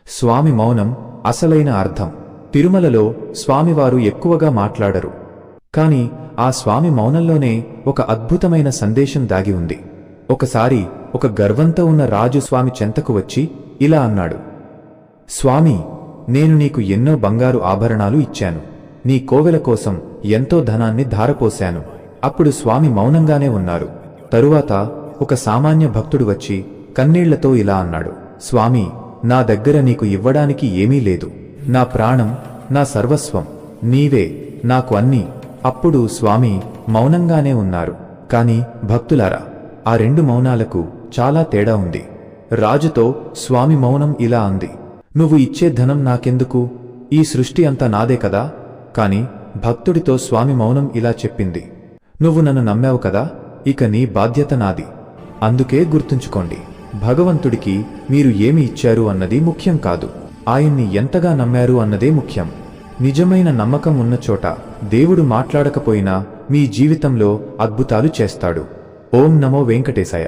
స్వామి మౌనం అసలైన అర్థం. తిరుమలలో స్వామివారు ఎక్కువగా మాట్లాడరు, కాని ఆ స్వామి మౌనంలోనే ఒక అద్భుతమైన సందేశం దాగి ఉంది. ఒకసారి ఒక గర్వంతో ఉన్న రాజు స్వామి చెంతకు వచ్చి ఇలా అన్నాడు: స్వామి, నేను నీకు ఎన్నో బంగారు ఆభరణాలు ఇచ్చాను, నీ కోవెల కోసం ఎంతో ధనాన్ని ధారపోశాను. అప్పుడు స్వామి మౌనంగానే ఉన్నారు. తరువాత ఒక సామాన్య భక్తుడు వచ్చి కన్నీళ్లతో ఇలా అన్నాడు: స్వామి, నా దగ్గర నీకు ఇవ్వడానికి ఏమీ లేదు. నా ప్రాణం, నా సర్వస్వం నీవే, నాకు అన్నీ. అప్పుడు స్వామి మౌనంగానే ఉన్నారు. కాని భక్తులారా, ఆ రెండు మౌనాలకు చాలా తేడా ఉంది. రాజుతో స్వామి మౌనం ఇలా అంది: నువ్వు ఇచ్చే ధనం నాకెందుకు, ఈ సృష్టి అంతా నాదే కదా. కాని భక్తుడితో స్వామి మౌనం ఇలా చెప్పింది: నువ్వు నన్ను నమ్మావు కదా, ఇక నీ బాధ్యత నాది. అందుకే గుర్తుంచుకోండి, భగవంతుడికి మీరు ఏమి ఇచ్చారు అన్నది ముఖ్యం కాదు, ఆయన్ని ఎంతగా నమ్మారు అన్నదే ముఖ్యం. నిజమైన నమ్మకం ఉన్న చోట దేవుడు మాట్లాడకపోయినా మీ జీవితంలో అద్భుతాలు చేస్తాడు. ఓం నమో వెంకటేశాయ.